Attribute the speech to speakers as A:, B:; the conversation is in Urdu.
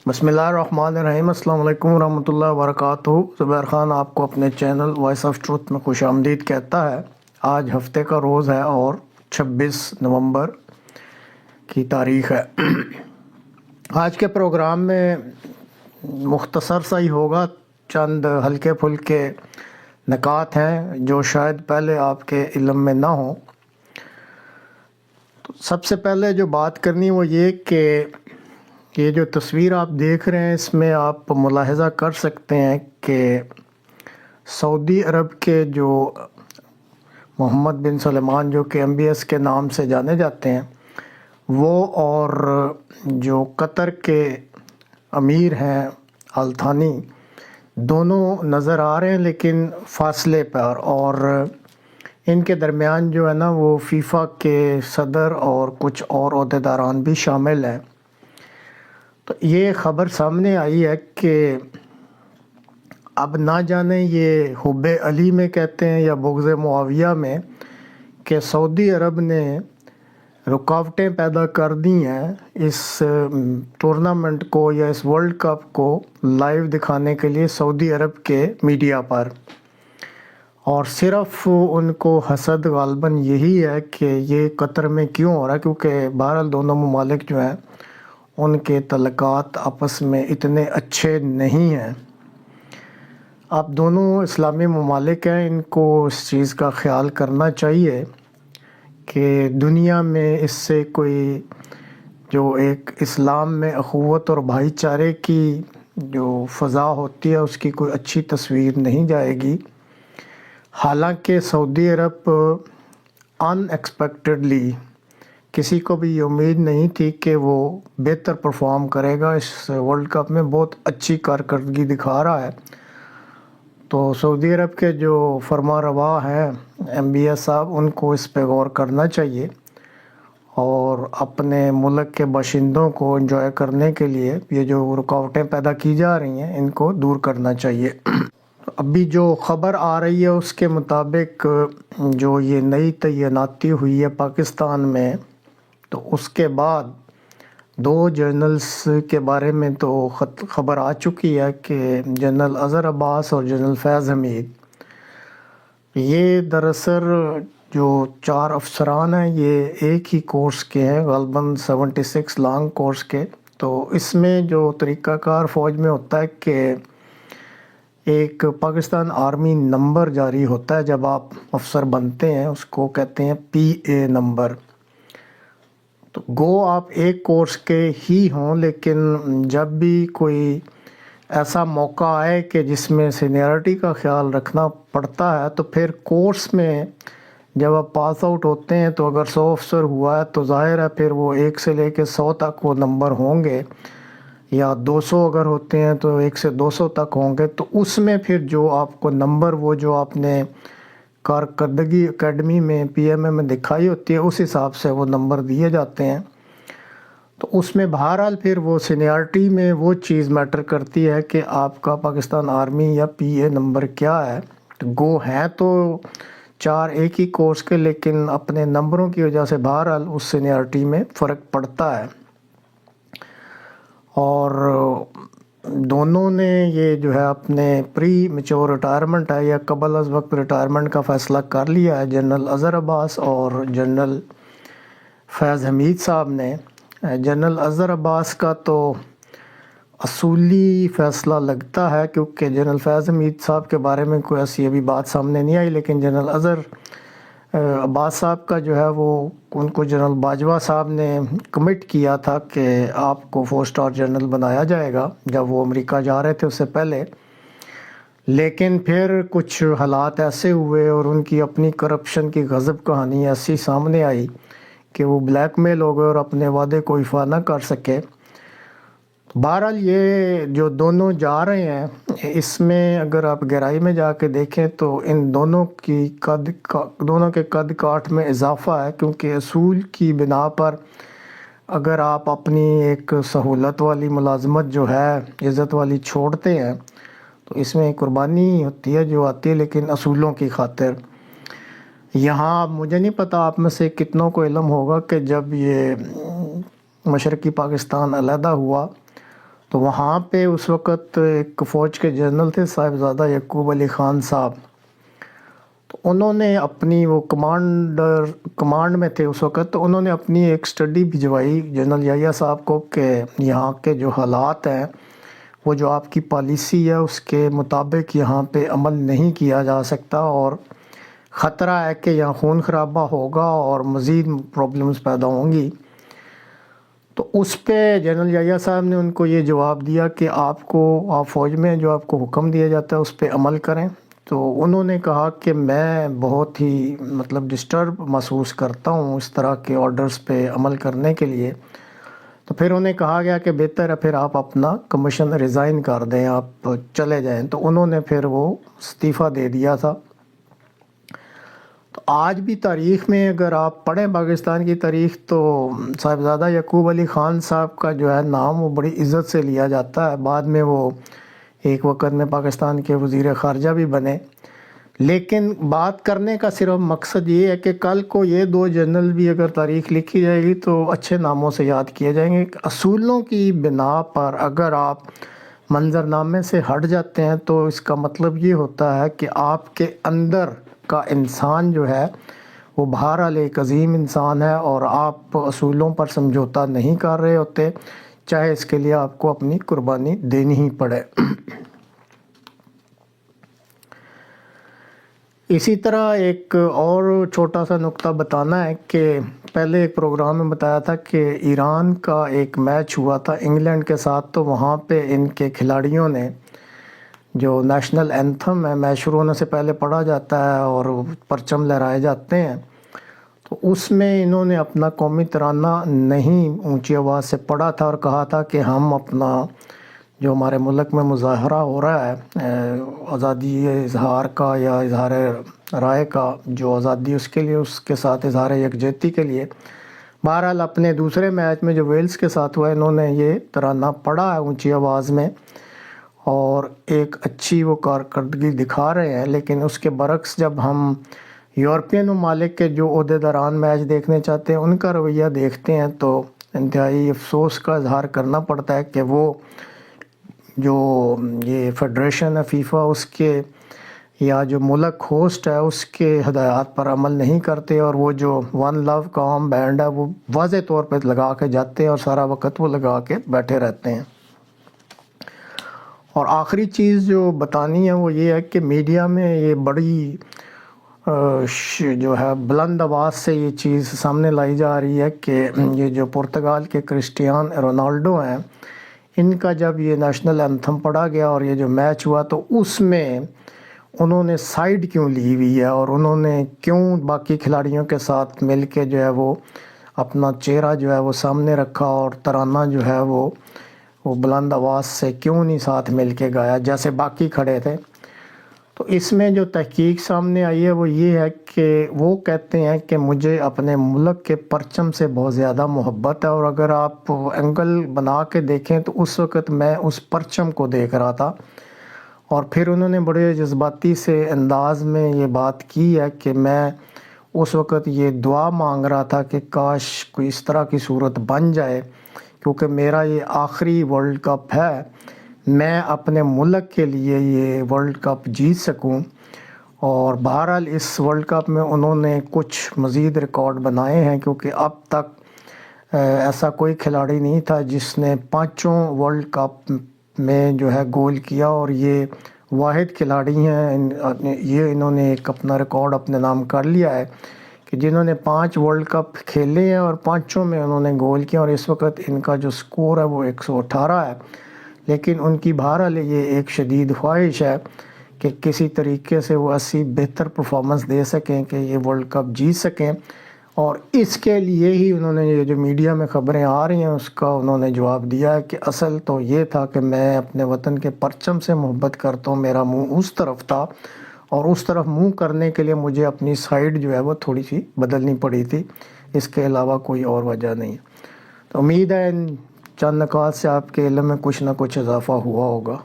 A: بسم اللہ الرحمن الرحیم۔ السلام علیکم ورحمۃ اللہ وبرکاتہ۔ زبیر خان آپ کو اپنے چینل وائس آف ٹروتھ میں خوش آمدید کہتا ہے۔ آج ہفتے کا روز ہے اور 26 نومبر کی تاریخ ہے۔ آج کے پروگرام میں مختصر سا ہی ہوگا، چند ہلکے پھلکے نکات ہیں جو شاید پہلے آپ کے علم میں نہ ہوں۔ تو سب سے پہلے جو بات کرنی وہ یہ کہ یہ جو تصویر آپ دیکھ رہے ہیں اس میں آپ ملاحظہ کر سکتے ہیں کہ سعودی عرب کے جو محمد بن سلمان جو کہ MBS کے نام سے جانے جاتے ہیں وہ، اور جو قطر کے امیر ہیں الثانی، دونوں نظر آ رہے ہیں لیکن فاصلے پر، اور ان کے درمیان جو ہے نا وہ فیفا کے صدر اور کچھ اور عہدیداران بھی شامل ہیں۔ تو یہ خبر سامنے آئی ہے کہ اب نہ جانے یہ حب علی میں کہتے ہیں یا بغض معاویہ میں، کہ سعودی عرب نے رکاوٹیں پیدا کر دی ہیں اس ٹورنامنٹ کو یا اس ورلڈ کپ کو لائیو دکھانے کے لیے سعودی عرب کے میڈیا پر، اور صرف ان کو حسد غالباً یہی ہے کہ یہ قطر میں کیوں ہو رہا ہے، کیونکہ بہرحال دونوں ممالک جو ہیں ان کے تعلقات آپس میں اتنے اچھے نہیں ہیں۔ اب دونوں اسلامی ممالک ہیں، ان کو اس چیز کا خیال کرنا چاہیے کہ دنیا میں اس سے کوئی جو ایک اسلام میں اخوت اور بھائی چارے کی جو فضا ہوتی ہے اس کی کوئی اچھی تصویر نہیں جائے گی۔ حالانکہ سعودی عرب ان ایکسپیکٹڈلی، کسی کو بھی یہ امید نہیں تھی کہ وہ بہتر پرفارم کرے گا اس ورلڈ کپ میں، بہت اچھی کارکردگی دکھا رہا ہے۔ تو سعودی عرب کے جو فرما روا ہیں MBS صاحب، ان کو اس پہ غور کرنا چاہیے اور اپنے ملک کے باشندوں کو انجوائے کرنے کے لیے یہ جو رکاوٹیں پیدا کی جا رہی ہیں ان کو دور کرنا چاہیے۔ ابھی جو خبر آ رہی ہے اس کے مطابق جو یہ نئی تعیناتی ہوئی ہے پاکستان میں، تو اس کے بعد 2 جنرلز کے بارے میں تو خبر آ چکی ہے کہ جنرل اظہر عباس اور جنرل فیض حمید، یہ دراصل جو 4 افسران ہیں یہ ایک ہی کورس کے ہیں، غالباً 76 لانگ کورس کے۔ تو اس میں جو طریقہ کار فوج میں ہوتا ہے کہ ایک پاکستان آرمی نمبر جاری ہوتا ہے جب آپ افسر بنتے ہیں، اس کو کہتے ہیں PA نمبر۔ تو گو آپ ایک کورس کے ہی ہوں، لیکن جب بھی کوئی ایسا موقع آئے کہ جس میں سینئرٹی کا خیال رکھنا پڑتا ہے تو پھر کورس میں جب آپ پاس آؤٹ ہوتے ہیں تو اگر 100 افسر ہوا ہے تو ظاہر ہے پھر وہ 1 سے لے کے 100 تک وہ نمبر ہوں گے، یا 200 اگر ہوتے ہیں تو 1 سے 200 تک ہوں گے۔ تو اس میں پھر جو آپ کو نمبر وہ جو آپ نے کارکردگی اکیڈمی میں PMA میں دکھائی ہوتی ہے اس حساب سے وہ نمبر دیے جاتے ہیں۔ تو اس میں بہرحال پھر وہ سینیارٹی میں وہ چیز میٹر کرتی ہے کہ آپ کا پاکستان آرمی یا PA نمبر کیا ہے۔ تو گو ہیں تو 4 ایک ہی کورس کے، لیکن اپنے نمبروں کی وجہ سے بہرحال اس سینیارٹی میں فرق پڑتا ہے، اور دونوں نے یہ جو ہے اپنے پری میچور ریٹائرمنٹ ہے یا قبل از وقت ریٹائرمنٹ کا فیصلہ کر لیا ہے، جنرل اظہر عباس اور جنرل فیض حمید صاحب نے۔ جنرل اظہر عباس کا تو اصولی فیصلہ لگتا ہے، کیونکہ جنرل فیض حمید صاحب کے بارے میں کوئی ایسی ابھی بات سامنے نہیں آئی، لیکن جنرل اظہر عباس صاحب کا جو ہے وہ ان کو جنرل باجوہ صاحب نے کمٹ کیا تھا کہ آپ کو 4 اسٹار جنرل بنایا جائے گا جب وہ امریکہ جا رہے تھے اس سے پہلے، لیکن پھر کچھ حالات ایسے ہوئے اور ان کی اپنی کرپشن کی غضب کہانی ایسی سامنے آئی کہ وہ بلیک میل ہو گئے اور اپنے وعدے کو ایفا نہ کر سکے۔ بہرحال یہ جو دونوں جا رہے ہیں اس میں اگر آپ گہرائی میں جا کے دیکھیں تو ان دونوں کے قد کاٹ میں اضافہ ہے، کیونکہ اصول کی بنا پر اگر آپ اپنی ایک سہولت والی ملازمت جو ہے عزت والی چھوڑتے ہیں تو اس میں قربانی ہوتی ہے جو آتی ہے، لیکن اصولوں کی خاطر۔ یہاں مجھے نہیں پتہ آپ میں سے کتنوں کو علم ہوگا کہ جب یہ مشرقی پاکستان علیحدہ ہوا تو وہاں پہ اس وقت ایک فوج کے جنرل تھے صاحبزادہ یعقوب علی خان صاحب، تو انہوں نے اپنی وہ کمانڈ میں تھے اس وقت، تو انہوں نے اپنی ایک اسٹڈی بھجوائی جنرل یحییٰ صاحب کو کہ یہاں کے جو حالات ہیں وہ جو آپ کی پالیسی ہے اس کے مطابق یہاں پہ عمل نہیں کیا جا سکتا، اور خطرہ ہے کہ یہاں خون خرابہ ہوگا اور مزید پرابلمز پیدا ہوں گی۔ تو اس پہ جنرل یحییٰ صاحب نے ان کو یہ جواب دیا کہ آپ فوج میں جو آپ کو حکم دیا جاتا ہے اس پہ عمل کریں۔ تو انہوں نے کہا کہ میں بہت ہی ڈسٹرب محسوس کرتا ہوں اس طرح کے آرڈرز پہ عمل کرنے کے لیے۔ تو پھر انہیں کہا گیا کہ بہتر ہے پھر آپ اپنا کمیشن ریزائن کر دیں، آپ چلے جائیں۔ تو انہوں نے پھر وہ استعفیٰ دے دیا تھا۔ تو آج بھی تاریخ میں اگر آپ پڑھیں پاکستان کی تاریخ تو صاحبزادہ یعقوب علی خان صاحب کا جو ہے نام وہ بڑی عزت سے لیا جاتا ہے۔ بعد میں وہ ایک وقت میں پاکستان کے وزیر خارجہ بھی بنے، لیکن بات کرنے کا صرف مقصد یہ ہے کہ کل کو یہ دو جنرل بھی اگر تاریخ لکھی جائے گی تو اچھے ناموں سے یاد کیے جائیں گے۔ اصولوں کی بنا پر اگر آپ منظرنامے سے ہٹ جاتے ہیں تو اس کا مطلب یہ ہوتا ہے کہ آپ کے اندر کا انسان جو ہے وہ بہرحال ایک عظیم انسان ہے، اور آپ اصولوں پر سمجھوتا نہیں کر رہے ہوتے، چاہے اس کے لیے آپ کو اپنی قربانی دینی ہی پڑے۔ اسی طرح ایک اور چھوٹا سا نقطہ بتانا ہے کہ پہلے ایک پروگرام میں بتایا تھا کہ ایران کا ایک میچ ہوا تھا انگلینڈ کے ساتھ، تو وہاں پہ ان کے کھلاڑیوں نے جو نیشنل اینتھم ہے میچ شروع ہونے سے پہلے پڑھا جاتا ہے اور پرچم لہرائے جاتے ہیں، تو اس میں انہوں نے اپنا قومی ترانہ نہیں اونچی آواز سے پڑھا تھا اور کہا تھا کہ ہم اپنا جو ہمارے ملک میں مظاہرہ ہو رہا ہے آزادی اظہار کا یا اظہار رائے کا جو آزادی اس کے لیے، اس کے ساتھ اظہار یکجہتی کے لیے، بہرحال اپنے دوسرے میچ میں جو ویلز کے ساتھ ہوا انہوں نے یہ ترانہ پڑھا ہے اونچی آواز میں اور ایک اچھی وہ کارکردگی دکھا رہے ہیں۔ لیکن اس کے برعکس جب ہم یورپین ممالک کے جو عہدیداران میچ دیکھنے چاہتے ہیں ان کا رویہ دیکھتے ہیں تو انتہائی افسوس کا اظہار کرنا پڑتا ہے کہ وہ جو یہ فیڈریشن ہے فیفا اس کے یا جو ملک ہوسٹ ہے اس کے ہدایات پر عمل نہیں کرتے، اور وہ جو ون لو کا عام بینڈ ہے وہ واضح طور پہ لگا کے جاتے ہیں اور سارا وقت وہ لگا کے بیٹھے رہتے ہیں۔ اور آخری چیز جو بتانی ہے وہ یہ ہے کہ میڈیا میں یہ بڑی جو ہے بلند آواز سے یہ چیز سامنے لائی جا رہی ہے کہ یہ جو پرتگال کے کرسٹیان رونالڈو ہیں ان کا جب یہ نیشنل اینتھم پڑھا گیا اور یہ جو میچ ہوا تو اس میں انہوں نے سائیڈ کیوں لی ہوئی ہے، اور انہوں نے کیوں باقی کھلاڑیوں کے ساتھ مل کے جو ہے وہ اپنا چہرہ جو ہے وہ سامنے رکھا اور ترانہ جو ہے وہ بلند آواز سے کیوں نہیں ساتھ مل کے گایا جیسے باقی کھڑے تھے۔ تو اس میں جو تحقیق سامنے آئی ہے وہ یہ ہے کہ وہ کہتے ہیں کہ مجھے اپنے ملک کے پرچم سے بہت زیادہ محبت ہے، اور اگر آپ اینگل بنا کے دیکھیں تو اس وقت میں اس پرچم کو دیکھ رہا تھا، اور پھر انہوں نے بڑے جذباتی سے انداز میں یہ بات کی ہے کہ میں اس وقت یہ دعا مانگ رہا تھا کہ کاش کوئی اس طرح کی صورت بن جائے، کیونکہ میرا یہ آخری ورلڈ کپ ہے، میں اپنے ملک کے لیے یہ ورلڈ کپ جیت سکوں۔ اور بہرحال اس ورلڈ کپ میں انہوں نے کچھ مزید ریکارڈ بنائے ہیں، کیونکہ اب تک ایسا کوئی کھلاڑی نہیں تھا جس نے 5 ورلڈ کپ میں جو ہے گول کیا، اور یہ واحد کھلاڑی ہیں۔ یہ انہوں نے ایک اپنا ریکارڈ اپنے نام کر لیا ہے کہ جنہوں نے 5 ورلڈ کپ کھیلے ہیں اور 5 میں انہوں نے گول کیا، اور اس وقت ان کا جو سکور ہے وہ 118 ہے۔ لیکن ان کی بہرحال یہ ایک شدید خواہش ہے کہ کسی طریقے سے وہ ایسی بہتر پرفارمنس دے سکیں کہ یہ ورلڈ کپ جیت سکیں، اور اس کے لیے ہی انہوں نے یہ جو میڈیا میں خبریں آ رہی ہیں اس کا انہوں نے جواب دیا ہے کہ اصل تو یہ تھا کہ میں اپنے وطن کے پرچم سے محبت کرتا ہوں، میرا منہ اس طرف تھا، اور اس طرف منہ کرنے کے لیے مجھے اپنی سائیڈ جو ہے وہ تھوڑی سی بدلنی پڑی تھی، اس کے علاوہ کوئی اور وجہ نہیں ہے۔ تو امید ہے ان چند نکات سے آپ کے علم میں کچھ نہ کچھ اضافہ ہوا ہوگا۔